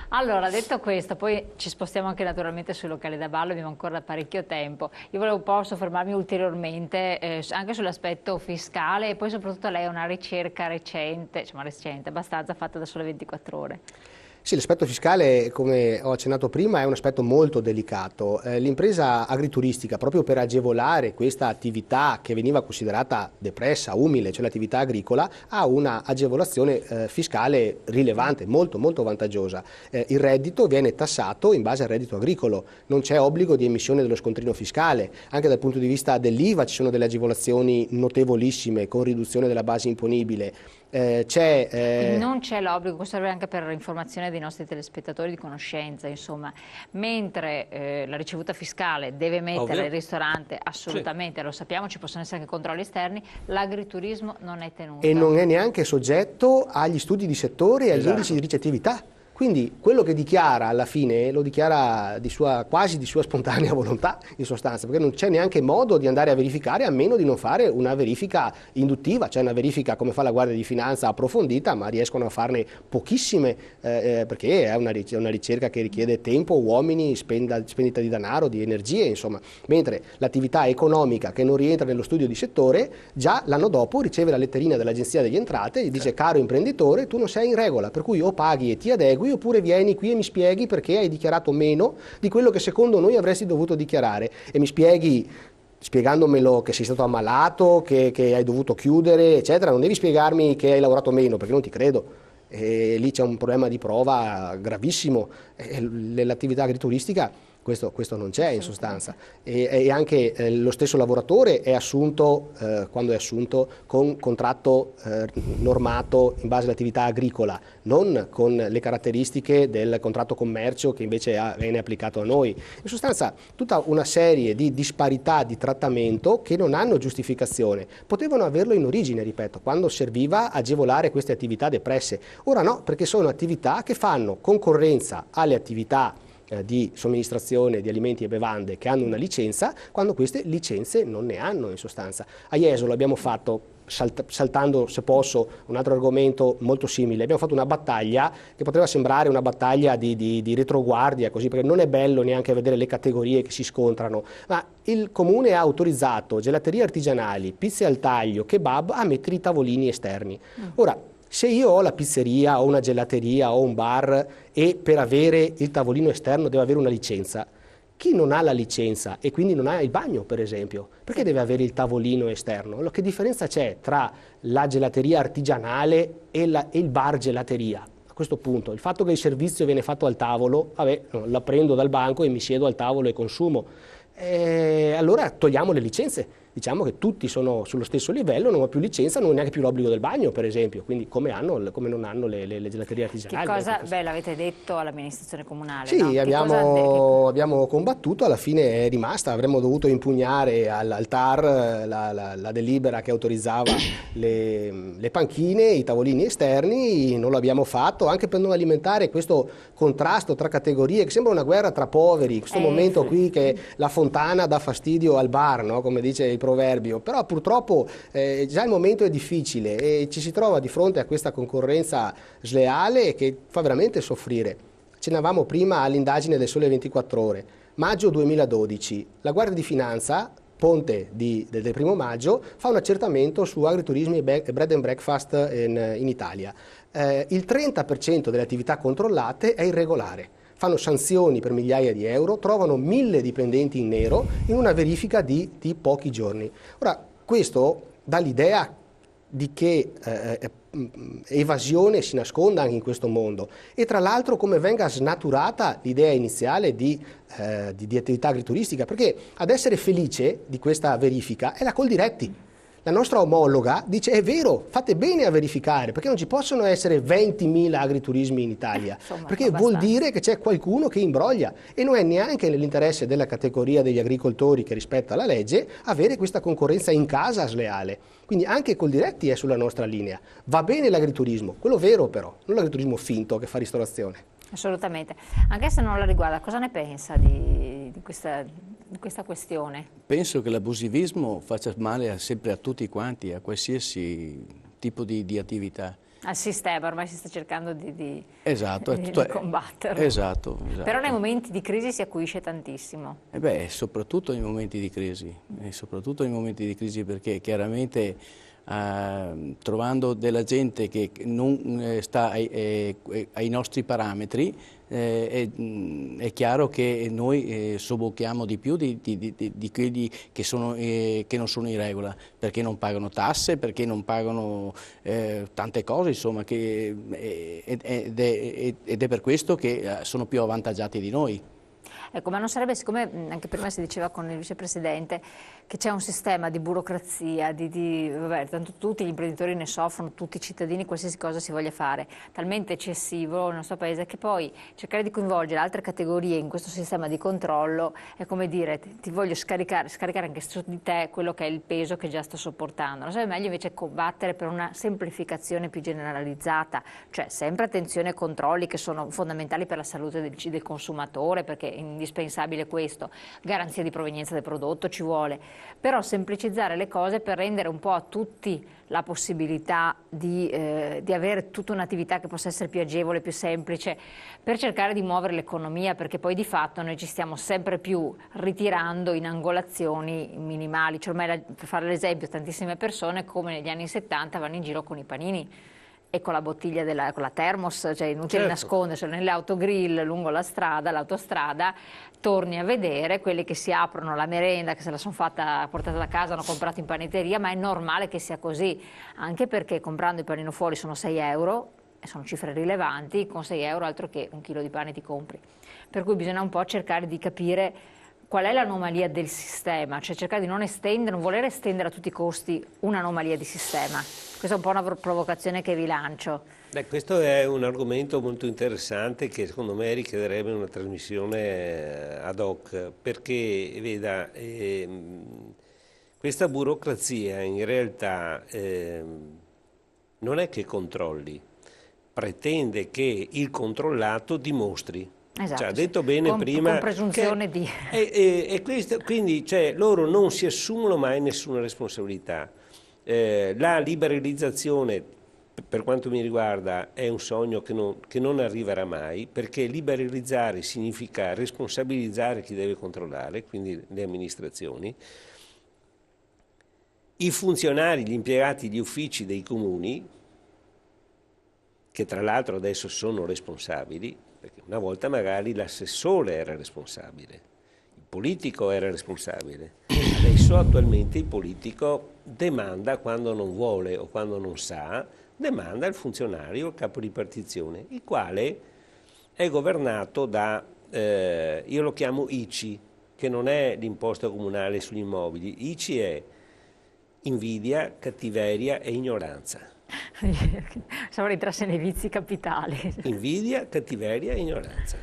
Allora, detto questo, poi ci spostiamo anche naturalmente sui locali da ballo, abbiamo ancora parecchio tempo. Io volevo un po' soffermarmi ulteriormente anche sull'aspetto fiscale e poi soprattutto lei ha una ricerca recente, insomma recente, abbastanza fatta da Sole 24 Ore. Sì, l'aspetto fiscale, come ho accennato prima, è un aspetto molto delicato. L'impresa agrituristica, proprio per agevolare questa attività che veniva considerata depressa, umile, cioè l'attività agricola, ha una agevolazione fiscale rilevante, molto, molto vantaggiosa. Il reddito viene tassato in base al reddito agricolo, non c'è obbligo di emissione dello scontrino fiscale. Anche dal punto di vista dell'IVA ci sono delle agevolazioni notevolissime con riduzione della base imponibile. Quindi non c'è l'obbligo, questo serve anche per informazione dei nostri telespettatori di conoscenza, insomma, mentre la ricevuta fiscale deve mettere il ristorante assolutamente, lo sappiamo, ci possono essere anche controlli esterni, l'agriturismo non è tenuto. E non è neanche soggetto agli studi di settore e agli indici di ricettività. Quindi quello che dichiara alla fine lo dichiara quasi di sua spontanea volontà, in sostanza, perché non c'è neanche modo di andare a verificare a meno di non fare una verifica induttiva, cioè una verifica come fa la Guardia di Finanza approfondita, ma riescono a farne pochissime perché è una ricerca che richiede tempo, uomini, spendita di denaro, di energie, insomma. Mentre l'attività economica che non rientra nello studio di settore, già l'anno dopo riceve la letterina dell'Agenzia delle Entrate e dice: caro imprenditore, tu non sei in regola, per cui o paghi e ti adegui oppure vieni qui e mi spieghi perché hai dichiarato meno di quello che secondo noi avresti dovuto dichiarare e mi spieghi spiegandomelo che sei stato ammalato, che hai dovuto chiudere, eccetera. Non devi spiegarmi che hai lavorato meno perché non ti credo. E lì c'è un problema di prova gravissimo. Nell'attività agrituristica questo non c'è in sostanza e anche lo stesso lavoratore è assunto, quando è assunto, con contratto normato in base all'attività agricola, non con le caratteristiche del contratto commercio che invece viene applicato a noi. In sostanza tutta una serie di disparità di trattamento che non hanno giustificazione. Potevano averlo in origine, ripeto, quando serviva agevolare queste attività depresse. Ora no, perché sono attività che fanno concorrenza alle attività di somministrazione di alimenti e bevande che hanno una licenza, quando queste licenze non ne hanno in sostanza. A Jesolo abbiamo fatto, saltando se posso un altro argomento molto simile, abbiamo fatto una battaglia che poteva sembrare una battaglia di retroguardia, così, perché non è bello neanche vedere le categorie che si scontrano, ma il comune ha autorizzato gelaterie artigianali, pizze al taglio, kebab a mettere i tavolini esterni. Ora, se io ho la pizzeria o una gelateria o un bar e per avere il tavolino esterno devo avere una licenza, chi non ha la licenza e quindi non ha il bagno, per esempio, perché deve avere il tavolino esterno? Allora, che differenza c'è tra la gelateria artigianale e il bar gelateria? A questo punto, il fatto che il servizio viene fatto al tavolo, vabbè, la prendo dal banco e mi siedo al tavolo e consumo. Allora togliamo le licenze. Diciamo che tutti sono sullo stesso livello, non ho più licenza, non ho neanche più l'obbligo del bagno, per esempio, quindi come non hanno le gelaterie artigianali. Che cosa, beh, l'avete detto all'amministrazione comunale, sì, no? abbiamo combattuto, alla fine è rimasta, avremmo dovuto impugnare al TAR la delibera che autorizzava le panchine, i tavolini esterni, non l'abbiamo fatto, anche per non alimentare questo contrasto tra categorie, che sembra una guerra tra poveri, in questo momento qui che la fontana dà fastidio al bar, no? Come dice il proverbio, però purtroppo già il momento è difficile e ci si trova di fronte a questa concorrenza sleale che fa veramente soffrire. Accennavamo prima all'indagine del Sole 24 Ore. Maggio 2012, la Guardia di Finanza, ponte del 1° maggio, fa un accertamento su agriturismi e bread and breakfast in Italia. Il 30% delle attività controllate è irregolare. Fanno sanzioni per migliaia di euro, trovano 1000 dipendenti in nero in una verifica di pochi giorni. Ora, questo dà l'idea di che evasione si nasconda anche in questo mondo e tra l'altro come venga snaturata l'idea iniziale di attività agrituristica, perché ad essere felice di questa verifica è la Coldiretti. La nostra omologa dice: è vero, fate bene a verificare, perché non ci possono essere 20.000 agriturismi in Italia, Insomma, perché vuol dire che c'è qualcuno che imbroglia e non è neanche nell'interesse della categoria degli agricoltori che rispetta la legge avere questa concorrenza in casa sleale. Quindi anche Coldiretti è sulla nostra linea. Va bene l'agriturismo, quello vero però, non l'agriturismo finto che fa ristorazione. Assolutamente. Anche se non la riguarda, cosa ne pensa di questa questione? Penso che l'abusivismo faccia male sempre a tutti quanti, a qualsiasi tipo di attività. al sistema, ormai si sta cercando di esatto, combatterlo. Esatto. Però nei momenti di crisi si acuisce tantissimo. Soprattutto nei momenti di crisi, perché chiaramente trovando della gente che non sta ai nostri parametri, è chiaro che noi sobbocchiamo di più di quelli che non sono in regola, perché non pagano tasse, perché non pagano tante cose, insomma, ed è per questo che sono più avvantaggiati di noi. Ecco, ma non sarebbe, siccome anche prima si diceva con il vicepresidente che c'è un sistema di burocrazia, vabbè, tanto tutti gli imprenditori ne soffrono, tutti i cittadini, qualsiasi cosa si voglia fare, talmente eccessivo nel nostro paese che poi cercare di coinvolgere altre categorie in questo sistema di controllo è come dire ti voglio scaricare anche su di te quello che è il peso che già sto sopportando. Non sarebbe meglio invece combattere per una semplificazione più generalizzata, cioè sempre attenzione ai controlli che sono fondamentali per la salute del consumatore, perché è indispensabile questo, garanzia di provenienza del prodotto ci vuole, però semplicizzare le cose per rendere un po' a tutti la possibilità di avere tutta un'attività che possa essere più agevole, più semplice, per cercare di muovere l'economia, perché poi di fatto noi ci stiamo sempre più ritirando in angolazioni minimali, cioè ormai, per fare l'esempio, tantissime persone come negli anni 70 vanno in giro con i panini e con la bottiglia con la termos, cioè inutile nascondersi, nelle autogrill lungo la strada, l'autostrada, torni a vedere quelli che si aprono la merenda, che se la sono portata da casa, hanno comprato in panetteria, ma è normale che sia così, anche perché comprando il panino fuori sono 6 euro, e sono cifre rilevanti, con 6 euro altro che un chilo di pane ti compri. Per cui bisogna un po' cercare di capire qual è l'anomalia del sistema, cioè cercare di non voler estendere a tutti i costi un'anomalia di sistema. Questa è un po' una provocazione che vi lancio. Questo è un argomento molto interessante che secondo me richiederebbe una trasmissione ad hoc, perché veda, questa burocrazia in realtà non è che controlli, pretende che il controllato dimostri. Esatto, cioè, detto bene prima, con presunzione di... quindi loro non si assumono mai nessuna responsabilità. La liberalizzazione, per quanto mi riguarda, è un sogno che non arriverà mai, perché liberalizzare significa responsabilizzare chi deve controllare, quindi le amministrazioni, i funzionari, gli impiegati, gli uffici dei comuni, che tra l'altro adesso sono responsabili, perché una volta magari l'assessore era responsabile, il politico era responsabile, adesso attualmente il politico demanda quando non vuole o quando non sa, demanda il funzionario, il capo di partizione, il quale è governato da, io lo chiamo ICI, che non è l'imposta comunale sugli immobili, ICI è invidia, cattiveria e ignoranza. Siamo rientrati nei vizi capitali. Invidia, cattiveria e ignoranza.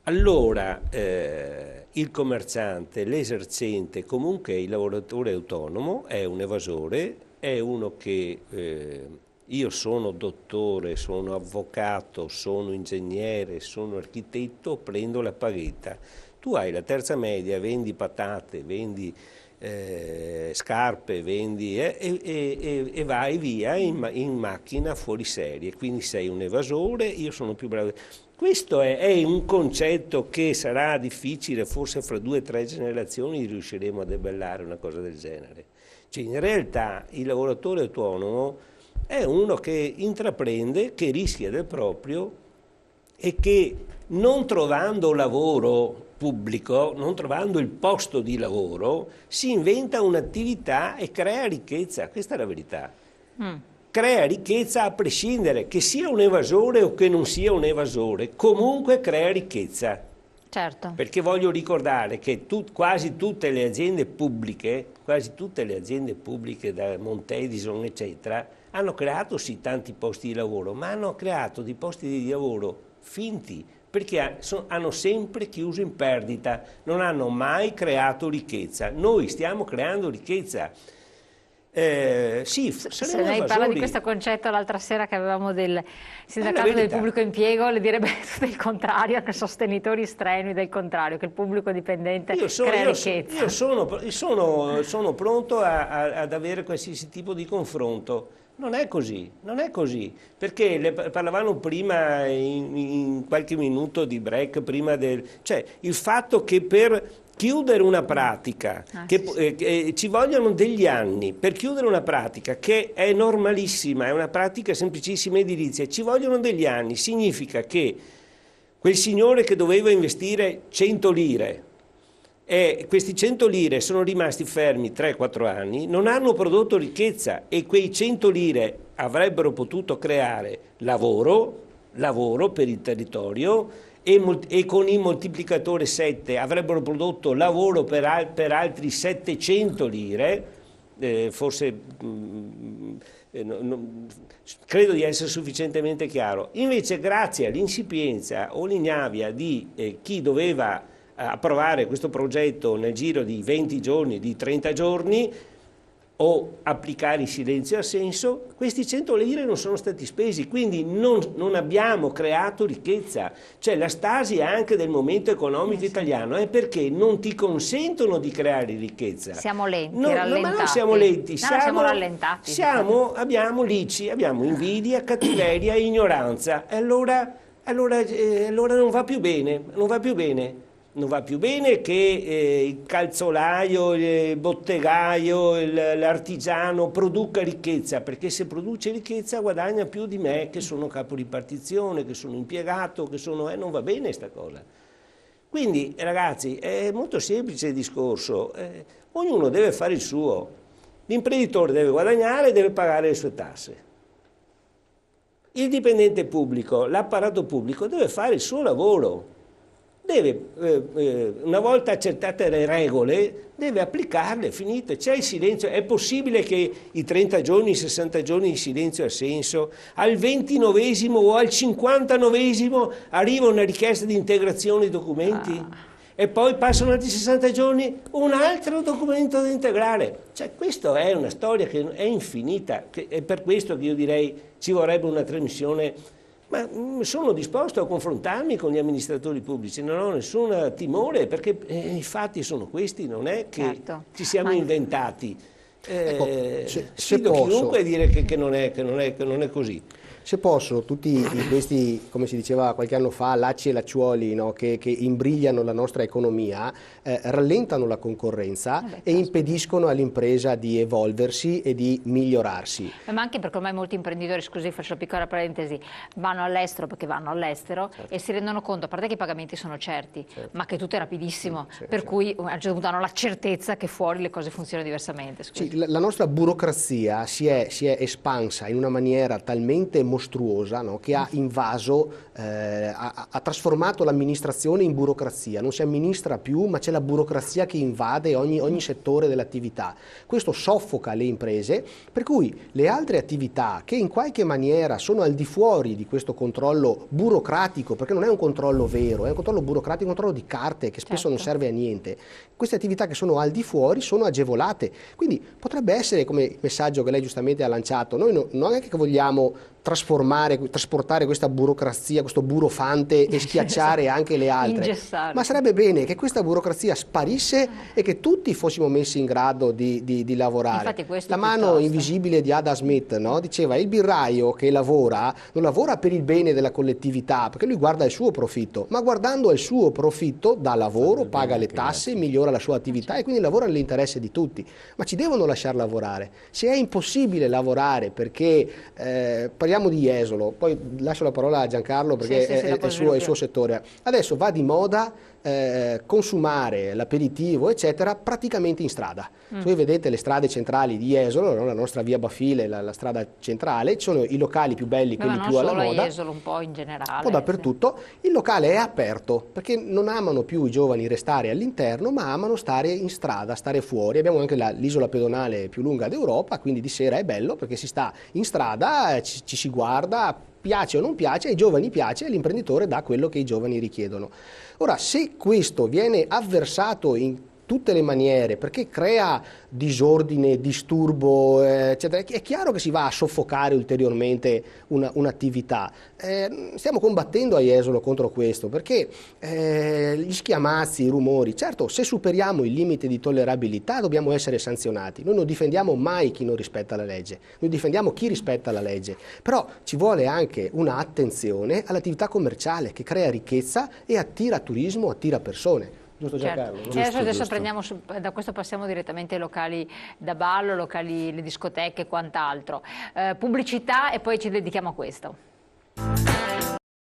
Allora il commerciante, l'esercente, comunque il lavoratore autonomo è un evasore, è uno che io sono dottore, sono avvocato, sono ingegnere, sono architetto, prendo la paghetta. Tu hai la terza media, vendi patate, vendi scarpe, vendi e vai via in macchina fuori serie, quindi sei un evasore, io sono più bravo. Questo è un concetto che sarà difficile, forse fra 2 o 3 generazioni riusciremo a debellare una cosa del genere. Cioè, in realtà il lavoratore autonomo è uno che intraprende, che rischia del proprio e che non trovando lavoro pubblico, non trovando il posto di lavoro, si inventa un'attività e crea ricchezza. Questa è la verità. Crea ricchezza a prescindere, che sia un evasore o che non sia un evasore, comunque crea ricchezza. Certo. Perché voglio ricordare che quasi tutte le aziende pubbliche, da Montedison eccetera, hanno creato sì tanti posti di lavoro, ma hanno creato dei posti di lavoro finti, perché hanno sempre chiuso in perdita, non hanno mai creato ricchezza. Noi stiamo creando ricchezza. Sì, se lei parla di questo concetto l'altra sera che avevamo del sindacato del pubblico impiego, le direbbe tutto il contrario, che sostenitori strenui del contrario, che il pubblico dipendente crea ricchezza. Io sono pronto ad avere qualsiasi tipo di confronto, Non è così, non è così, perché parlavamo prima in qualche minuto di break, prima cioè il fatto che per chiudere una pratica, ci vogliono degli anni per chiudere una pratica che è normalissima, è una pratica semplicissima edilizia, ci vogliono degli anni, significa che quel signore che doveva investire 100 lire, e questi 100 lire sono rimasti fermi 3-4 anni, non hanno prodotto ricchezza e quei 100 lire avrebbero potuto creare lavoro per il territorio e con il moltiplicatore 7 avrebbero prodotto lavoro per altri 700 lire, forse credo di essere sufficientemente chiaro. Invece grazie all'insipienza o l'ignavia di chi doveva approvare questo progetto nel giro di 20 giorni, di 30 giorni, o applicare il silenzio assenso, questi 100 lire non sono stati spesi, quindi non abbiamo creato ricchezza. Cioè la stasi anche del momento economico italiano è perché non ti consentono di creare ricchezza. Siamo lenti, rallentati. Ma non siamo lenti, siamo rallentati. Abbiamo lici, abbiamo invidia, cattiveria e ignoranza. E allora non va più bene, non va più bene. Non va più bene che il calzolaio, il bottegaio, l'artigiano produca ricchezza, perché se produce ricchezza guadagna più di me che sono capo ripartizione, che sono impiegato, che sono... non va bene sta cosa. Quindi ragazzi è molto semplice il discorso, ognuno deve fare il suo, l'imprenditore deve guadagnare e deve pagare le sue tasse. Il dipendente pubblico, l'apparato pubblico deve fare il suo lavoro. Deve, una volta accertate le regole, deve applicarle, finite. C'è il silenzio, è possibile che i 30 giorni, i 60 giorni di silenzio assenso, al 29esimo o al 59esimo arriva una richiesta di integrazione dei documenti e poi passano altri 60 giorni un altro documento da integrare. Cioè questa è una storia che è infinita, è per questo che io direi ci vorrebbe una trasmissione. Ma sono disposto a confrontarmi con gli amministratori pubblici, non ho nessun timore, perché i fatti sono questi, non è che ci siamo inventati. Sfido chiunque a dire che non è così. Se posso, tutti questi, come si diceva qualche anno fa, lacci e lacciuoli, no, che imbrigliano la nostra economia, rallentano la concorrenza e impediscono all'impresa di evolversi e di migliorarsi. Ma anche perché ormai molti imprenditori, scusi, faccio una piccola parentesi, vanno all'estero perché vanno all'estero e si rendono conto, a parte che i pagamenti sono certi, ma che tutto è rapidissimo, per cui a un certo punto hanno la certezza che fuori le cose funzionano diversamente. Sì, la nostra burocrazia si è espansa in una maniera talmente mostruosa, no, che ha invaso, ha trasformato l'amministrazione in burocrazia. Non si amministra più, ma c'è la burocrazia che invade ogni settore dell'attività. Questo soffoca le imprese, per cui le altre attività che in qualche maniera sono al di fuori di questo controllo burocratico, perché non è un controllo vero, è un controllo burocratico, un controllo di carte che spesso non serve a niente. Queste attività che sono al di fuori sono agevolate. Quindi potrebbe essere, come il messaggio che lei giustamente ha lanciato, noi non è che vogliamo trasportare questa burocrazia, questo burofante e schiacciare anche le altre, ingessare. Ma sarebbe bene che questa burocrazia sparisse e che tutti fossimo messi in grado di lavorare. La mano invisibile di Adam Smith, no? Diceva il birraio che lavora non lavora per il bene della collettività, perché lui guarda il suo profitto, ma guardando il suo profitto dà lavoro, paga le tasse, migliora la sua attività e quindi lavora nell'interesse di tutti, ma ci devono lasciar lavorare. Se è impossibile lavorare perché parliamo di Jesolo, poi lascio la parola a Giancarlo perché è il suo settore. Adesso va di moda consumare l'aperitivo eccetera praticamente in strada. Voi vedete le strade centrali di Jesolo, no? La nostra via Bafile, la strada centrale, ci sono i locali più belli, quelli più alla moda. Non solo a Jesolo, un po' in generale. Un po' dappertutto. Il locale è aperto perché non amano più i giovani restare all'interno, ma amano stare in strada, stare fuori. Abbiamo anche l'isola pedonale più lunga d'Europa, quindi di sera è bello perché si sta in strada, ci si guarda, piace o non piace, ai giovani piace e l'imprenditore dà quello che i giovani richiedono. Ora, se questo viene avversato in tutte le maniere, perché crea disordine, disturbo, eccetera, è chiaro che si va a soffocare ulteriormente un'attività. Stiamo combattendo a Jesolo contro questo, perché gli schiamazzi, i rumori, certo, se superiamo il limite di tollerabilità dobbiamo essere sanzionati. Noi non difendiamo mai chi non rispetta la legge, noi difendiamo chi rispetta la legge, però ci vuole anche un'attenzione all'attività commerciale che crea ricchezza e attira turismo, attira persone. Giusto Giancarlo? Certo. Giusto, adesso prendiamo, da questo passiamo direttamente ai locali da ballo, le discoteche e quant'altro. Pubblicità e poi ci dedichiamo a questo.